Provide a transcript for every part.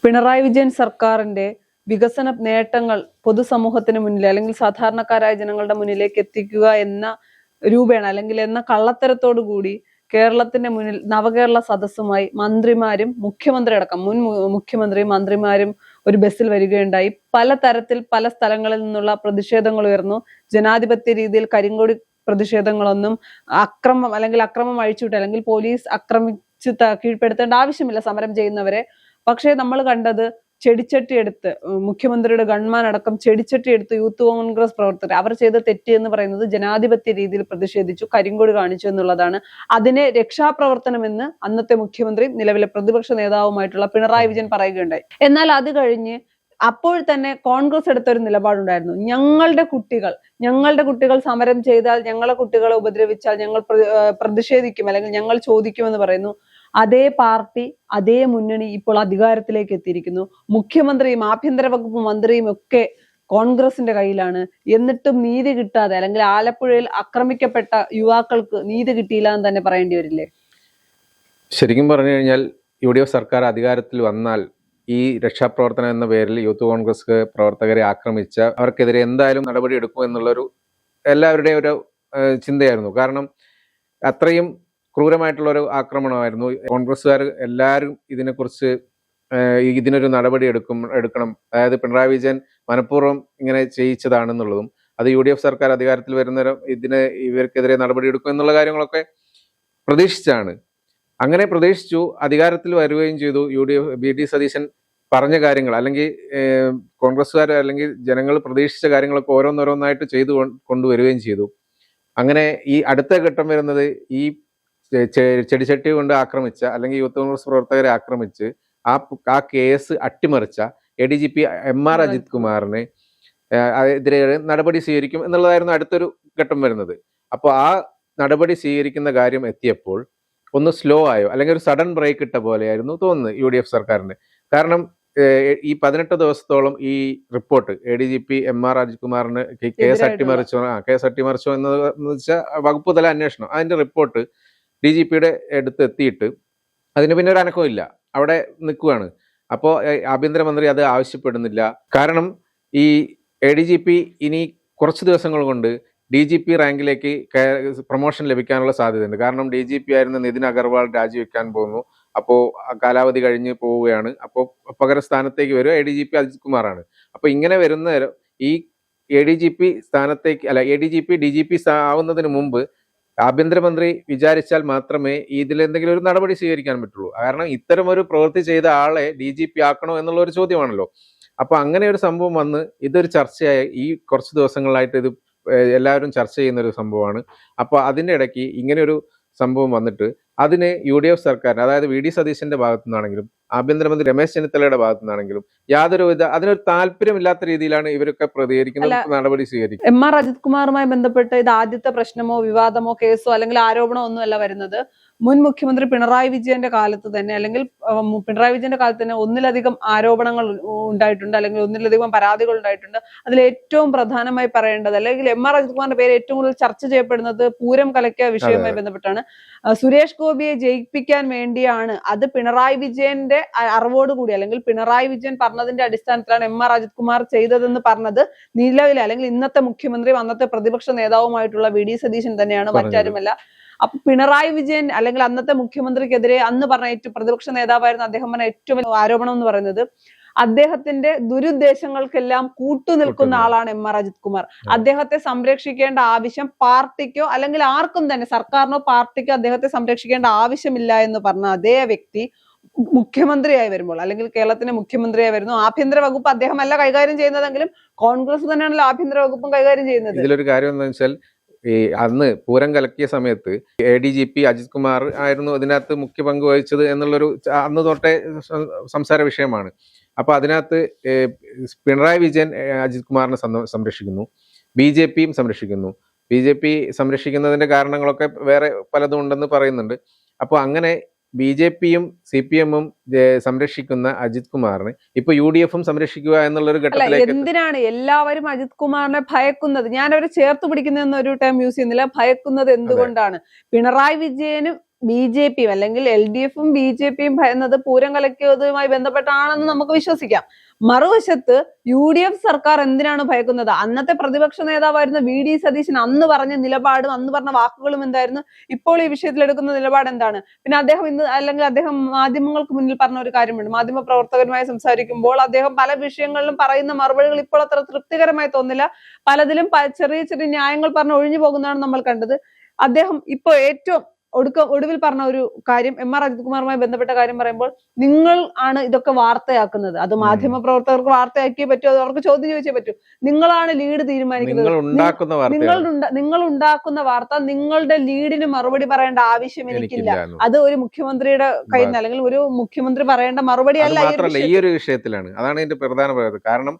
പിണറായി വിജയൻ സർക്കാരിന്റെ വികസന നേട്ടങ്ങൾ പൊതുസമൂഹത്തിന് മുന്നിൽ അല്ലെങ്കിൽ സാധാരണക്കാരായ ജനങ്ങളുടെ മുന്നിലേക്ക് എത്തിക്കുക എന്ന രൂപേണ അല്ലെങ്കിൽ എന്ന കള്ളത്തരത്തോടു കൂടി കേരളത്തിന്റെ മുന്നിൽ നവകേരള സദസ്സുമായി മന്ത്രിമാരും മുഖ്യമന്ത്രി അടക്കം മുൻ മുഖ്യമന്ത്രിയും മന്ത്രിമാരും ഒരു ബസ്സിൽ വരികയുണ്ടായി. പലതരത്തിൽ പല സ്ഥലങ്ങളിൽ നിന്നുള്ള പ്രതിഷേധങ്ങൾ ഉയർന്നു. ജനാധിപത്യ രീതിയിൽ കരിങ്കൊടി പ്രതിഷേധങ്ങളൊന്നും അക്രമം അഴിച്ചുവിട്ട് അല്ലെങ്കിൽ പോലീസ് ആക്രമിച്ച് കീഴ്പ്പെടുത്തേണ്ട ആവശ്യമില്ല സമരം ചെയ്യുന്നവരെ. പക്ഷേ നമ്മൾ കണ്ടത് ചെടിച്ചട്ടി എടുത്ത് മുഖ്യമന്ത്രിയുടെ ഗൺമാൻ അടക്കം ചെടിച്ചട്ടി എടുത്ത് യൂത്ത് കോൺഗ്രസ് പ്രവർത്തകർ അവർ ചെയ്ത തെറ്റ് എന്ന് പറയുന്നത് ജനാധിപത്യ രീതിയിൽ പ്രതിഷേധിച്ചു, കരിങ്കൊടി കാണിച്ചു എന്നുള്ളതാണ്. അതിനെ രക്ഷാപ്രവർത്തനമെന്ന് അന്നത്തെ മുഖ്യമന്ത്രി നിലവിലെ പ്രതിപക്ഷ നേതാവുമായിട്ടുള്ള പിണറായി വിജയൻ പറയുകയുണ്ടായി. എന്നാൽ അത് കഴിഞ്ഞ് അപ്പോൾ തന്നെ കോൺഗ്രസ് എടുത്ത ഒരു നിലപാടുണ്ടായിരുന്നു. ഞങ്ങളുടെ കുട്ടികൾ സമരം ചെയ്താൽ, ഞങ്ങളെ കുട്ടികളെ ഉപദ്രവിച്ചാൽ ഞങ്ങൾ പ്രതിഷേധിക്കും അല്ലെങ്കിൽ ഞങ്ങൾ ചോദിക്കുമെന്ന് പറയുന്നു. അതേ പാർട്ടി, അതേ മുന്നണി ഇപ്പോൾ അധികാരത്തിലേക്ക് എത്തിയിരിക്കുന്നു. മുഖ്യമന്ത്രിയും ആഭ്യന്തര വകുപ്പ് മന്ത്രിയും ഒക്കെ കോൺഗ്രസിന്റെ കയ്യിലാണ്. എന്നിട്ടും നീതി കിട്ടാതെ അല്ലെങ്കിൽ ആലപ്പുഴയിൽ ആക്രമിക്കപ്പെട്ട യുവാക്കൾക്ക് നീതി കിട്ടിയില്ല എന്ന് തന്നെ പറയേണ്ടി വരില്ലേ? ശരിക്കും പറഞ്ഞു കഴിഞ്ഞാൽ UDF സർക്കാർ അധികാരത്തിൽ വന്നാൽ ഈ രക്ഷാപ്രവർത്തനം എന്ന പേരിൽ യൂത്ത് കോൺഗ്രസ് പ്രവർത്തകരെ ആക്രമിച്ച അവർക്കെതിരെ എന്തായാലും നടപടി എടുക്കും എന്നുള്ളൊരു എല്ലാവരുടെയും ഒരു ചിന്തയായിരുന്നു. കാരണം അത്രയും ക്രൂരമായിട്ടുള്ളൊരു ആക്രമണമായിരുന്നു. കോൺഗ്രസ്സുകാർ എല്ലാവരും ഇതിനൊരു നടപടി എടുക്കണം. അതായത് പിണറായി വിജയൻ മനഃപൂർവ്വം ഇങ്ങനെ ചെയ്യിച്ചതാണെന്നുള്ളതും അത് UDF സർക്കാർ അധികാരത്തിൽ വരുന്നവരും ഇവർക്കെതിരെ നടപടി എടുക്കും എന്നുള്ള കാര്യങ്ങളൊക്കെ പ്രതീക്ഷിച്ചാണ്. അങ്ങനെ പ്രതീക്ഷിച്ചു, അധികാരത്തിൽ വരികയും ചെയ്തു. VD സതീശൻ പറഞ്ഞ കാര്യങ്ങൾ അല്ലെങ്കിൽ കോൺഗ്രസ്സുകാർ അല്ലെങ്കിൽ ജനങ്ങൾ പ്രതീക്ഷിച്ച കാര്യങ്ങളൊക്കെ ഓരോന്നോരോന്നായിട്ട് ചെയ്തു കൊണ്ടുവരികയും ചെയ്തു. അങ്ങനെ ഈ അടുത്ത ഘട്ടം വരുന്നത് ഈ ചെടിച്ചട്ടി കൊണ്ട് ആക്രമിച്ച അല്ലെങ്കിൽ യൂത്ത് കോൺഗ്രസ് പ്രവർത്തകരെ ആക്രമിച്ച് ആ കേസ് അട്ടിമറിച്ച ADGP MR അജിത് കുമാറിനെ എതിരെ നടപടി സ്വീകരിക്കും എന്നുള്ളതായിരുന്നു അടുത്തൊരു ഘട്ടം വരുന്നത്. അപ്പോൾ ആ നടപടി സ്വീകരിക്കുന്ന കാര്യം എത്തിയപ്പോൾ ഒന്ന് സ്ലോ ആയോ അല്ലെങ്കിൽ ഒരു സഡൻ ബ്രേക്ക് ഇട്ട പോലെയായിരുന്നു തോന്നുന്നത് UDF സർക്കാരിന്. കാരണം ഈ 18 ദിവസത്തോളം ഈ റിപ്പോർട്ട് ADGP MR അജിത് കുമാറിന് കേസ് അട്ടിമറിച്ചോ എന്ന് വെച്ചാൽ വകുപ്പ് തല അന്വേഷണം, അതിന്റെ റിപ്പോർട്ട് DGPയുടെ അടുത്ത് എത്തിയിട്ട് അതിന് പിന്നെ ഒരു അനക്കവും ഇല്ല, അവിടെ നിൽക്കുകയാണ്. അപ്പോൾ ആഭ്യന്തരമന്ത്രി അത് ആവശ്യപ്പെടുന്നില്ല. കാരണം ഈ ADGP ഇനി കുറച്ച് ദിവസങ്ങൾ കൊണ്ട് DGP റാങ്കിലേക്ക് പ്രൊമോഷൻ ലഭിക്കാനുള്ള സാധ്യതയുണ്ട്. കാരണം DGP ആയിരുന്ന നിതിൻ അഗർവാൾ രാജിവെക്കാൻ പോകുന്നു. അപ്പോൾ കാലാവധി കഴിഞ്ഞ് പോവുകയാണ്. അപ്പോൾ പകരം സ്ഥാനത്തേക്ക് വരും ADGP അജിത് കുമാറാണ്. അപ്പോൾ ഇങ്ങനെ വരുന്ന ഈ ADGP സ്ഥാനത്തേക്ക് ADGP DGP ആവുന്നതിന് മുമ്പ് ആഭ്യന്തരമന്ത്രി വിചാരിച്ചാൽ മാത്രമേ ഇതിലെന്തെങ്കിലും ഒരു നടപടി സ്വീകരിക്കാൻ പറ്റുള്ളൂ. കാരണം ഇത്തരം ഒരു പ്രവൃത്തി ചെയ്ത ആളെ DGP ആക്കണോ എന്നുള്ള ഒരു ചോദ്യമാണല്ലോ. അപ്പൊ അങ്ങനെ ഒരു സംഭവം വന്ന് ഇതൊരു ചർച്ചയായി ഈ കുറച്ച് ദിവസങ്ങളായിട്ട് ഇത് എല്ലാവരും ചർച്ച ചെയ്യുന്ന ഒരു സംഭവമാണ്. അപ്പോൾ അതിൻ്റെ ഇടയ്ക്ക് ഇങ്ങനെ ഒരു സംഭവം വന്നിട്ട് അതിന് UDF സർക്കാർ, അതായത് VD സതീശന്റെ ഭാഗത്തു നിന്നാണെങ്കിലും ആഭ്യന്തരമന്ത്രി രമേശ് ചെന്നിത്തലയുടെ ഭാഗത്തു നിന്നാണെങ്കിലും അതിനൊരു താല്പര്യമില്ലാത്ത രീതിയിലാണ് ഇവരൊക്കെ പ്രതികരിക്കുന്നത്, നടപടി സ്വീകരിക്കും. MR അജിത് കുമാറുമായി ബന്ധപ്പെട്ട് ഇത് ആദ്യത്തെ പ്രശ്നമോ വിവാദമോ കേസോ അല്ലെങ്കിൽ ആരോപണമോ ഒന്നുമല്ല വരുന്നത്. മുൻ മുഖ്യമന്ത്രി പിണറായി വിജയന്റെ കാലത്ത് തന്നെ അല്ലെങ്കിൽ പിണറായി വിജയന്റെ കാലത്ത് തന്നെ ഒന്നിലധികം ആരോപണങ്ങൾ ഉണ്ടായിട്ടുണ്ട് അല്ലെങ്കിൽ ഒന്നിലധികം പരാതികൾ ഉണ്ടായിട്ടുണ്ട്. അതിൽ ഏറ്റവും പ്രധാനമായി പറയേണ്ടത് അല്ലെങ്കിൽ MR അജിത് കുമാറിന്റെ പേര് ഏറ്റവും കൂടുതൽ ചർച്ച ചെയ്യപ്പെടുന്നത് പൂരം കലക്കിയ വിഷയവുമായി ബന്ധപ്പെട്ടാണ്. സുരേഷ് ഗോപിയെ ജയിപ്പിക്കാൻ വേണ്ടിയാണ്, അത് പിണറായി വിജയന്റെ അറിവോടുകൂടി അല്ലെങ്കിൽ പിണറായി വിജയൻ പറഞ്ഞതിന്റെ അടിസ്ഥാനത്തിലാണ് MR അജിത് കുമാർ ചെയ്തതെന്ന് പറഞ്ഞത് നിലവിലെ അല്ലെങ്കിൽ ഇന്നത്തെ മുഖ്യമന്ത്രിയും അന്നത്തെ പ്രതിപക്ഷ നേതാവുമായിട്ടുള്ള VD സതീശൻ തന്നെയാണ്, മറ്റാരുമല്ല. അപ്പൊ പിണറായി വിജയൻ അല്ലെങ്കിൽ അന്നത്തെ മുഖ്യമന്ത്രിക്കെതിരെ അന്ന് പറഞ്ഞ ഏറ്റവും പ്രതിപക്ഷ നേതാവായിരുന്ന അദ്ദേഹം പറഞ്ഞ ഏറ്റവും വലിയ ആരോപണം എന്ന് പറയുന്നത് അദ്ദേഹത്തിന്റെ ദുരുദ്ദേശങ്ങൾക്കെല്ലാം കൂട്ടുനിൽക്കുന്ന ആളാണ് MR അജിത് കുമാർ. അദ്ദേഹത്തെ സംരക്ഷിക്കേണ്ട ആവശ്യം പാർട്ടിക്കോ അല്ലെങ്കിൽ ആർക്കും തന്നെ സർക്കാരിനോ പാർട്ടിക്കോ അദ്ദേഹത്തെ സംരക്ഷിക്കേണ്ട ആവശ്യമില്ല എന്ന് പറഞ്ഞ അതേ വ്യക്തി മുഖ്യമന്ത്രിയായി വരുമ്പോൾ അല്ലെങ്കിൽ കേരളത്തിന്റെ മുഖ്യമന്ത്രിയായി വരുന്നു. ആഭ്യന്തര വകുപ്പ് അദ്ദേഹമല്ല കൈകാര്യം ചെയ്യുന്നതെങ്കിലും കോൺഗ്രസ് തന്നെയാണല്ലോ ആഭ്യന്തര വകുപ്പും കൈകാര്യം ചെയ്യുന്നത്. ഇതിലൊരു കാര്യം എന്താണെന്ന് വെച്ചാൽ ഈ അന്ന് പൂരം കലക്കിയ സമയത്ത് ADGP അജിത് കുമാർ ആയിരുന്നു അതിനകത്ത് മുഖ്യ പങ്ക് വഹിച്ചത് എന്നുള്ളൊരു അന്ന് തൊട്ടേ സംസാര വിഷയമാണ്. അപ്പൊ അതിനകത്ത് പിണറായി വിജയൻ അജിത് കുമാറിനെ സംരക്ഷിക്കുന്നു, BJPയും സംരക്ഷിക്കുന്നു. BJP സംരക്ഷിക്കുന്നതിന്റെ കാരണങ്ങളൊക്കെ വേറെ പലതും ഉണ്ടെന്ന് പറയുന്നുണ്ട്. അപ്പോൾ അങ്ങനെ BJPയും CPMഉം സംരക്ഷിക്കുന്ന അജിത് കുമാറിനെ ഇപ്പൊ UDFും സംരക്ഷിക്കുക എന്നുള്ളൊരു ഘട്ടത്തിലേക്ക്. എന്തിനാണ് എല്ലാവരും അജിത് കുമാറിനെ ഭയക്കുന്നത്? ഞാൻ അവരെ ചേർത്ത് പിടിക്കുന്ന ഒരു ടേം യൂസ് ചെയ്യുന്നില്ല. ഭയക്കുന്നത് എന്തുകൊണ്ടാണ്? പിണറായി വിജയന് BJP അല്ലെങ്കിൽ LDF-ഉം BJP-യും ഭയന്നത് പൂരം കലക്കിയതുമായി ബന്ധപ്പെട്ടാണെന്ന് നമുക്ക് വിശ്വസിക്കാം. മറുവശത്ത് UDF സർക്കാർ എന്തിനാണ് ഭയക്കുന്നത്? അന്നത്തെ പ്രതിപക്ഷ നേതാവായിരുന്ന VD സതീശൻ അന്ന് പറഞ്ഞ നിലപാടും അന്ന് പറഞ്ഞ വാക്കുകളും എന്തായിരുന്നു? ഇപ്പോൾ ഈ വിഷയത്തിൽ എടുക്കുന്ന നിലപാട് എന്താണ്? പിന്നെ അദ്ദേഹം ഇന്ന് അല്ലെങ്കിൽ അദ്ദേഹം മാധ്യമങ്ങൾക്ക് മുന്നിൽ പറഞ്ഞ ഒരു കാര്യമുണ്ട്. മാധ്യമ പ്രവർത്തകരുമായി സംസാരിക്കുമ്പോൾ അദ്ദേഹം പല വിഷയങ്ങളിലും പറയുന്ന മറുപടികൾ ഇപ്പോൾ അത്ര തൃപ്തികരമായി തോന്നില്ല. പലതിലും ചെറിയ ചെറിയ ന്യായങ്ങൾ പറഞ്ഞ് ഒഴിഞ്ഞു പോകുന്നതാണ് നമ്മൾ കണ്ടത്. അദ്ദേഹം ഇപ്പൊ ഏറ്റവും ഒടുവിൽ പറഞ്ഞ ഒരു കാര്യം MR അജിത് കുമാറുമായി ബന്ധപ്പെട്ട കാര്യം പറയുമ്പോൾ, നിങ്ങൾ ആണ് ഇതൊക്കെ വാർത്തയാക്കുന്നത്. അത് മാധ്യമ പ്രവർത്തകർക്ക് വാർത്തയാക്കിയേ പറ്റൂ, അത് അവർക്ക് ചോദ്യം ചോദിച്ചേ പറ്റൂ. നിങ്ങളാണ് ലീഡ് തീരുമാനിക്കുന്നത്. നിങ്ങൾ ഉണ്ടാക്കുന്ന വാർത്ത, നിങ്ങളുടെ ലീഡിന് മറുപടി പറയേണ്ട ആവശ്യം എനിക്കില്ല. അത് ഒരു മുഖ്യമന്ത്രിയുടെ കയ്യിൽ നിന്ന് അല്ലെങ്കിൽ ഒരു മുഖ്യമന്ത്രി പറയേണ്ട മറുപടി അല്ല. ഈ ഒരു വിഷയത്തിലാണ് അതാണ് ഇതിന്റെ പ്രധാന പ്രയോജനം. കാരണം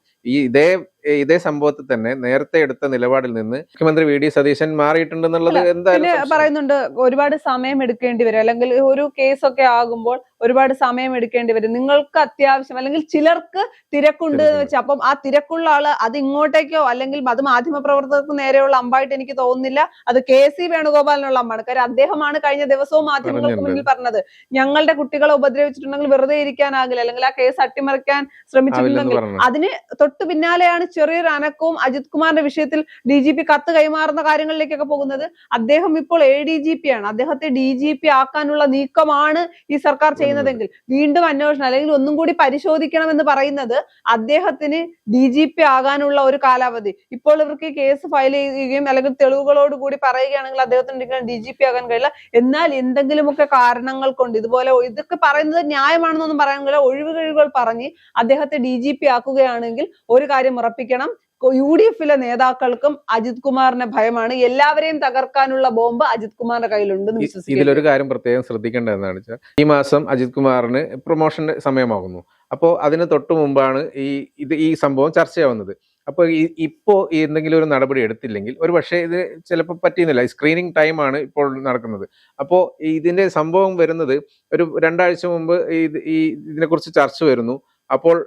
ഇതേ സംഭവത്തിൽ തന്നെ നേരത്തെ എടുത്ത നിലപാടിൽ നിന്ന് മുഖ്യമന്ത്രി VD സതീശൻ മാറിയിട്ടുണ്ടെന്നുള്ളത് എന്തായാലും പറയുന്നുണ്ട്. ഒരുപാട് സമയം എടുക്കേണ്ടി വരും, അല്ലെങ്കിൽ ഒരു കേസൊക്കെ ആകുമ്പോൾ ഒരുപാട് സമയം എടുക്കേണ്ടി വരും. നിങ്ങൾക്ക് അത്യാവശ്യം അല്ലെങ്കിൽ ചിലർക്ക് തിരക്കുണ്ട് എന്ന് വെച്ചാൽ അപ്പം ആ തിരക്കുള്ള ആള് അത് ഇങ്ങോട്ടേക്കോ അല്ലെങ്കിൽ അത് മാധ്യമ പ്രവർത്തകർക്ക് നേരെയുള്ള അമ്പായിട്ട് എനിക്ക് തോന്നുന്നില്ല. അത് KC വേണുഗോപാലിനുള്ള അമ്പാണ്. കാര്യം അദ്ദേഹമാണ് കഴിഞ്ഞ ദിവസവും മാധ്യമങ്ങൾക്ക് മുന്നിൽ പറഞ്ഞത്, ഞങ്ങളുടെ കുട്ടികളെ ഉപദ്രവിച്ചിട്ടുണ്ടെങ്കിൽ വെറുതെ ഇരിക്കാനാകില്ല, അല്ലെങ്കിൽ ആ കേസ് അട്ടിമറിക്കാൻ ശ്രമിച്ചിട്ടുണ്ടെങ്കിൽ. അതിന് തൊട്ടു പിന്നാലെയാണ് ചെറിയൊരു അനക്കവും അജിത് കുമാറിന്റെ വിഷയത്തിൽ DGP കത്ത് കൈമാറുന്ന കാര്യങ്ങളിലേക്കൊക്കെ പോകുന്നത്. അദ്ദേഹം ഇപ്പോൾ ADGP ആണ്. അദ്ദേഹത്തെ DGP ആക്കാനുള്ള നീക്കമാണ് ഈ സർക്കാർ ചെയ്യുന്നതെങ്കിൽ വീണ്ടും അന്വേഷണം അല്ലെങ്കിൽ ഒന്നും കൂടി പരിശോധിക്കണം എന്ന് പറയുന്നത് അദ്ദേഹത്തിന് DGP ആകാനുള്ള ഒരു കാലാവധി. ഇപ്പോൾ ഇവർക്ക് കേസ് ഫയൽ ചെയ്യുകയും അല്ലെങ്കിൽ തെളിവുകളോട് കൂടി പറയുകയാണെങ്കിൽ അദ്ദേഹത്തിന് DGP ആകാൻ കഴിയില്ല. എന്നാൽ എന്തെങ്കിലുമൊക്കെ കാരണങ്ങൾ കൊണ്ട് ഇതൊക്കെ പറയുന്നത് ന്യായമാണെന്നൊന്നും പറയാൻ കഴിയില്ല. ഒഴിവുകഴിവുകൾ പറഞ്ഞ് അദ്ദേഹത്തെ DGP ആക്കുകയാണെങ്കിൽ ഒരു കാര്യം ഉറപ്പിക്കണം, UDF-ലെ നേതാക്കൾക്കും അജിത് കുമാറിനെ ഭയമാണ്. എല്ലാവരെയും തകർക്കാനുള്ള ബോംബ് അജിത് കുമാറിന്റെ കയ്യിലുണ്ടെന്ന് വിശ്വസിക്കുന്നു. ഇതിലൊരു കാര്യം പ്രത്യേകം ശ്രദ്ധിക്കേണ്ടത് എന്താണെന്ന് വെച്ചാൽ, ഈ മാസം അജിത് കുമാറിന് പ്രൊമോഷന്റെ സമയമാകുന്നു. അപ്പോൾ അതിന് തൊട്ടു മുമ്പാണ് ഈ സംഭവം ചർച്ചയാവുന്നത്. അപ്പോൾ ഇപ്പോ എന്തെങ്കിലും ഒരു നടപടി എടുത്തില്ലെങ്കിൽ ഒരു പക്ഷേ ഇത് ചിലപ്പോൾ പറ്റിയെന്നില്ല. സ്ക്രീനിങ് ടൈമാണ് ഇപ്പോൾ നടക്കുന്നത്. അപ്പോൾ ഇതിന്റെ സംഭവം വരുന്നത് ഒരു 2 ആഴ്ച മുമ്പ് ഇതിനെക്കുറിച്ച് ചർച്ച വരുന്നു. അപ്പോൾ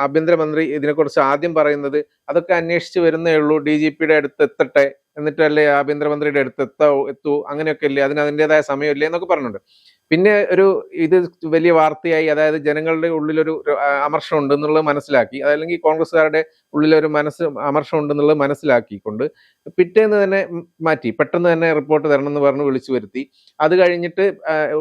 ആഭ്യന്തരമന്ത്രി ഇതിനെക്കുറിച്ച് ആദ്യം പറയുന്നത് അതൊക്കെ അന്വേഷിച്ച് വരുന്നേ ഉള്ളൂ, DGP-യുടെ അടുത്ത് എത്തട്ടെ, എന്നിട്ടല്ലേ ആഭ്യന്തരമന്ത്രിയുടെ അടുത്ത് എത്തൂ, അങ്ങനെയൊക്കെ ഇല്ലേ, അതിൻ്റെതായ സമയമില്ലേ എന്നൊക്കെ പറഞ്ഞിട്ടുണ്ട്. പിന്നെ ഇത് വലിയ വാർത്തയായി, അതായത് ജനങ്ങളുടെ ഉള്ളിലൊരു അമർഷം ഉണ്ടെന്നുള്ളത് മനസ്സിലാക്കി, അതല്ലെങ്കിൽ കോൺഗ്രസ്സുകാരുടെ ഉള്ളിലൊരു അമർഷം ഉണ്ടെന്നുള്ളത് മനസ്സിലാക്കിക്കൊണ്ട് പിറ്റേന്ന് തന്നെ മാറ്റി, പെട്ടെന്ന് തന്നെ റിപ്പോർട്ട് തരണം എന്ന് പറഞ്ഞ് വിളിച്ചു വരുത്തി. അത് കഴിഞ്ഞിട്ട്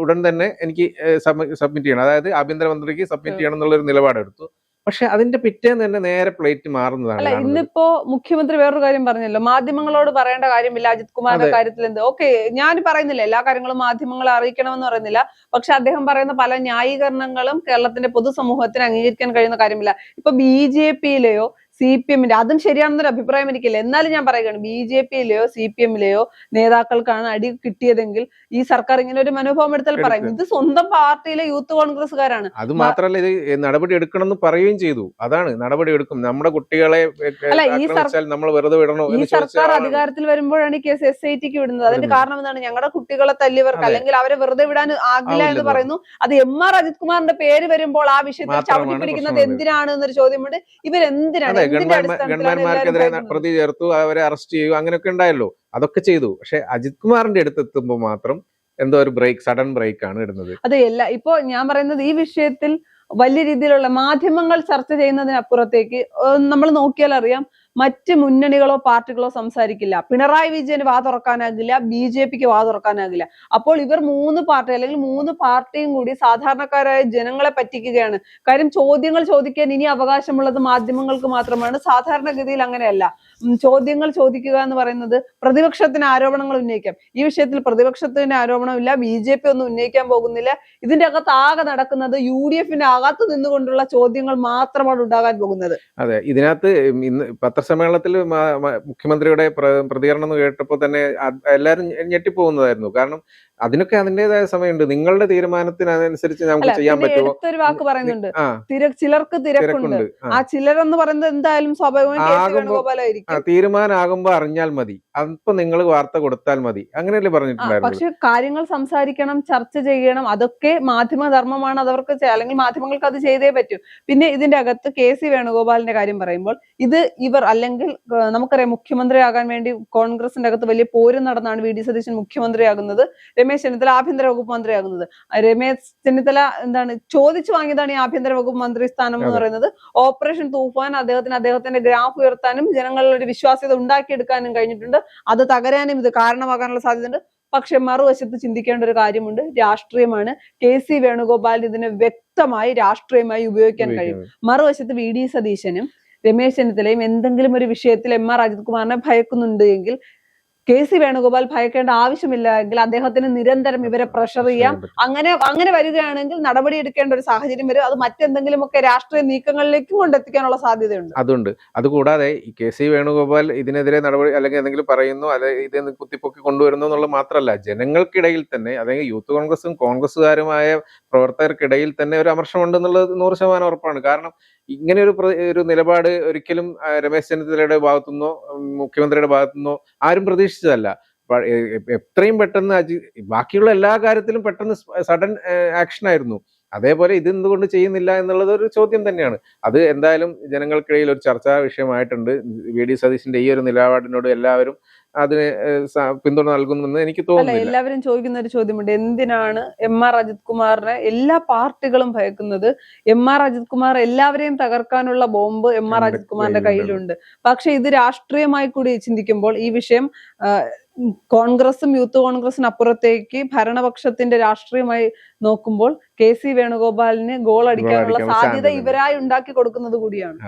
ഉടൻ തന്നെ എനിക്ക് സബ്മിറ്റ് ചെയ്യണം, അതായത് ആഭ്യന്തരമന്ത്രിക്ക് സബ്മിറ്റ് ചെയ്യണം എന്നുള്ളൊരു നിലപാടെടുത്തു. പക്ഷെ അതിന്റെ പിറ്റേന്ന് തന്നെ നേരെ പ്ലേറ്റ് മാറുന്നതാണ്. അല്ല, ഇന്നിപ്പോ മുഖ്യമന്ത്രി വേറൊരു കാര്യം പറഞ്ഞല്ലോ, മാധ്യമങ്ങളോട് പറയേണ്ട കാര്യമില്ല അജിത് കുമാറിന്റെ കാര്യത്തിൽ. ഓക്കെ, ഞാൻ പറയുന്നില്ല എല്ലാ കാര്യങ്ങളും മാധ്യമങ്ങളെ അറിയിക്കണമെന്ന് പറയുന്നില്ല. പക്ഷെ അദ്ദേഹം പറയുന്ന പല ന്യായീകരണങ്ങളും കേരളത്തിന്റെ പൊതുസമൂഹത്തിന് അംഗീകരിക്കാൻ കഴിയുന്ന കാര്യമില്ല. ഇപ്പൊ BJP-യിലെയോ CPM-ന്റെ, അതും ശരിയാണെന്നൊരു അഭിപ്രായം എനിക്കില്ല. എന്നാലും ഞാൻ പറയുകയാണ്, BJP-യിലെയോ CPM-ലെയോ നേതാക്കൾക്കാണ് അടി കിട്ടിയതെങ്കിൽ ഈ സർക്കാർ ഇങ്ങനെ ഒരു മനോഭാവം എടുത്താൽ പറയും ഇത് സ്വന്തം പാർട്ടിയിലെ യൂത്ത് കോൺഗ്രസ്സുകാരാണ്. അത് മാത്രമല്ല, ഇത് നടപടി എടുക്കണം എന്ന് പറയുകയും ചെയ്തു. അതാണ് നടപടി എടുക്കും, നമ്മുടെ കുട്ടികളെ നമ്മൾ വെറുതെ വിടണോ? ഈ സർക്കാർ അധികാരത്തിൽ വരുമ്പോഴാണ് ഈ കേസ് SIT-ക്ക് വിടുന്നത്. അതിന്റെ കാരണം എന്താണ്? ഞങ്ങളുടെ കുട്ടികളെ തല്ലിയവർക്ക് അല്ലെങ്കിൽ അവരെ വെറുതെ വിടാൻ ആകില്ല എന്ന് പറയുന്നു. അത് MR അജിത് കുമാറിന്റെ പേര് വരുമ്പോൾ ആ വിഷയത്തിൽ ചവിട്ടി പിടിക്കുന്നത് എന്തിനാണ് എന്നൊരു ചോദ്യമുണ്ട്. ഇവരെന്തിനാണ് ഗവൺമെന്റ്മാർക്കെതിരെ പ്രതി ചേർത്തു, അവരെ അറസ്റ്റ് ചെയ്യുക, അങ്ങനെയൊക്കെ ഉണ്ടായല്ലോ, അതൊക്കെ ചെയ്തു. പക്ഷെ അജിത് കുമാറിന്റെ അടുത്ത് എത്തുമ്പോൾ മാത്രം എന്തോ ഒരു സഡൻ ബ്രേക്ക് ആണ് ഇടുന്നത്. അതെയല്ല, ഇപ്പൊ ഞാൻ പറയുന്നത് ഈ വിഷയത്തിൽ വലിയ രീതിയിലുള്ള മാധ്യമങ്ങൾ ചർച്ച ചെയ്യുന്നതിനപ്പുറത്തേക്ക് നമ്മൾ നോക്കിയാൽ അറിയാം, മറ്റ് മുന്നണികളോ പാർട്ടികളോ സംസാരിക്കില്ല. പിണറായി വിജയന് വാ തുറക്കാനാകില്ല, BJP-ക്ക് വാ തുറക്കാനാകില്ല. അപ്പോൾ ഇവർ 3 പാർട്ടി അല്ലെങ്കിൽ 3 പാർട്ടിയും കൂടി സാധാരണക്കാരായ ജനങ്ങളെ പറ്റിക്കുകയാണ്. കാര്യം ചോദ്യങ്ങൾ ചോദിക്കാൻ ഇനി അവകാശമുള്ളത് മാധ്യമങ്ങൾക്ക് മാത്രമാണ്. സാധാരണഗതിയിൽ അങ്ങനെയല്ല. ചോദ്യങ്ങൾ ചോദിക്കുക എന്ന് പറയുന്നത് പ്രതിപക്ഷത്തിന് ആരോപണങ്ങൾ ഉന്നയിക്കാം. ഈ വിഷയത്തിൽ പ്രതിപക്ഷത്തിന് ആരോപണമില്ല, BJP ഒന്നും ഉന്നയിക്കാൻ പോകുന്നില്ല. ഇതിന്റെ അകത്ത് ആകെ നടക്കുന്നത് UDF-ന്റെ അകത്ത് നിന്നുകൊണ്ടുള്ള ചോദ്യങ്ങൾ മാത്രമാണ് ഉണ്ടാകാൻ പോകുന്നത്. അതെ, ഇതിനകത്ത് ഇന്ന് പത്രസമ്മേളനത്തിൽ മുഖ്യമന്ത്രിയുടെ പ്രതികരണം കേട്ടപ്പോൾ തന്നെ എല്ലാവരും ഞെട്ടിപ്പോകുന്നതായിരുന്നു. കാരണം അതിനൊക്കെ അതിന്റേതായ സമയമുണ്ട്. നിങ്ങളുടെ തീരുമാനത്തിനനുസരിച്ച് നമുക്ക് ചെയ്യാൻ പറ്റുമോ? ഒരു വാക്ക് പറയുന്നുണ്ട്, ചിലർക്ക് തിരക്കുണ്ട്. ആ ചിലരെന്ന് പറയുന്നത് എന്തായാലും സ്വാഭാവികമായിരിക്കും. തീരുമാനമാകുമ്പോ അറിഞ്ഞാൽ മതി, അപ്പൊ നിങ്ങൾ വാർത്ത കൊടുത്താൽ മതി, അങ്ങനെയല്ലേ പറഞ്ഞിട്ടുണ്ടായിരുന്നു. പക്ഷെ കാര്യങ്ങൾ സംസാരിക്കണം, ചർച്ച ചെയ്യണം, അതൊക്കെ മാധ്യമധർമ്മമാണ്. അതവർക്ക് അല്ലെങ്കിൽ മാധ്യമങ്ങൾക്ക് അത് ചെയ്തേ പറ്റൂ. പിന്നെ ഇതിന്റെ അകത്ത് KC വേണുഗോപാലിന്റെ കാര്യം പറയുമ്പോൾ, ഇവർ അല്ലെങ്കിൽ നമുക്കറിയാം മുഖ്യമന്ത്രിയാകാൻ വേണ്ടി കോൺഗ്രസിന്റെ അകത്ത് വലിയ പോരും നടന്നാണ് VD സതീശൻ മുഖ്യമന്ത്രിയാകുന്നത്. രമേശ് ചെന്നിത്തല ആഭ്യന്തര വകുപ്പ് മന്ത്രിയാകുന്നത്. രമേശ് ചെന്നിത്തല എന്താണ് ചോദിച്ചു വാങ്ങിയതാണ് ഈ ആഭ്യന്തര വകുപ്പ് മന്ത്രി സ്ഥാനം എന്ന് പറയുന്നത്. ഓപ്പറേഷൻ തൂഫാൻ അദ്ദേഹത്തിന്റെ ഗ്രാഫ് ഉയർത്താനും ജനങ്ങളിൽ ഒരു വിശ്വാസ്യത ഉണ്ടാക്കിയെടുക്കാനും കഴിഞ്ഞിട്ടുണ്ട്. അത് തകരാനും ഇത് കാരണമാകാനുള്ള സാധ്യതയുണ്ട്. പക്ഷെ മറുവശത്ത് ചിന്തിക്കേണ്ട ഒരു കാര്യമുണ്ട്, രാഷ്ട്രീയമാണ്. KC വേണുഗോപാൽ ഇതിനെ വ്യക്തമായി രാഷ്ട്രീയമായി ഉപയോഗിക്കാൻ കഴിയും. മറുവശത്ത് VD സതീശനും രമേശ് ചെന്നിത്തലയും എന്തെങ്കിലും ഒരു വിഷയത്തിൽ MR അജിത് കുമാറിനെ ഭയക്കുന്നുണ്ട് എങ്കിൽ KC വേണുഗോപാൽ ഭയക്കേണ്ട ആവശ്യമില്ല എങ്കിൽ അദ്ദേഹത്തിന് നിരന്തരം ഇവരെ പ്രഷർ ചെയ്യാം. അങ്ങനെ വരികയാണെങ്കിൽ നടപടി എടുക്കേണ്ട ഒരു സാഹചര്യം വരും. അത് മറ്റെന്തെങ്കിലുമൊക്കെ രാഷ്ട്രീയ നീക്കങ്ങളിലേക്കും കൊണ്ടെത്തിക്കാനുള്ള സാധ്യതയുണ്ട്. അതുണ്ട്. അതുകൂടാതെ ഈ KC വേണുഗോപാൽ ഇതിനെതിരെ നടപടി അല്ലെങ്കിൽ എന്തെങ്കിലും പറയുന്നു, അല്ലെങ്കിൽ ഇത് കുത്തിപ്പൊക്കി കൊണ്ടുവരുന്നു എന്നുള്ളത് മാത്രമല്ല, ജനങ്ങൾക്കിടയിൽ തന്നെ, അതായത് യൂത്ത് കോൺഗ്രസും കോൺഗ്രസ്സുകാരുമായ പ്രവർത്തകർക്കിടയിൽ തന്നെ ഒരു അമർഷമുണ്ടെന്നുള്ളത് 100% ഉറപ്പാണ്. കാരണം ഇങ്ങനെ ഒരു നിലപാട് ഒരിക്കലും രമേശ് ചെന്നിത്തലയുടെ ഭാഗത്തുനിന്നോ മുഖ്യമന്ത്രിയുടെ ഭാഗത്തുനിന്നോ ആരും പ്രതീക്ഷിച്ചതല്ല. എത്രയും പെട്ടെന്ന് ബാക്കിയുള്ള എല്ലാ കാര്യത്തിലും പെട്ടെന്ന് സഡൻ ആക്ഷൻ ആയിരുന്നു. അതേപോലെ ഇത് എന്തുകൊണ്ട് ചെയ്യുന്നില്ല എന്നുള്ളത് ഒരു ചോദ്യം തന്നെയാണ്. അത് എന്തായാലും ജനങ്ങൾക്കിടയിൽ ഒരു ചർച്ചാ വിഷയമായിട്ടുണ്ട്. VD സതീശന്റെ ഈ ഒരു നിലപാടിനോട് എല്ലാവരും അതിന് പിന്തുണ നൽകുമെന്ന് എനിക്ക് തോന്നുന്നില്ല. എല്ലാവരും ചോദിക്കുന്ന ഒരു ചോദ്യമുണ്ട്, എന്തിനാണ് MR അജിത് കുമാറിനെ എല്ലാ പാർട്ടികളും ഭയക്കുന്നത്? MR അജിത് കുമാർ എല്ലാവരെയും തകർക്കാനുള്ള ബോംബ് MR അജിത് കുമാറിന്റെ കയ്യിലുണ്ട്. പക്ഷെ ഇത് രാഷ്ട്രീയമായി കൂടി ചിന്തിക്കുമ്പോൾ ഈ വിഷയം കോൺഗ്രസും യൂത്ത് കോൺഗ്രസിനപ്പുറത്തേക്ക് ഭരണപക്ഷത്തിന്റെ രാഷ്ട്രീയമായി നോക്കുമ്പോൾ KC വേണുഗോപാലിന് ഗോൾ അടിക്കാനുള്ള സാധ്യത ഇവരായി ഉണ്ടാക്കി കൊടുക്കുന്നത് കൂടിയാണ്.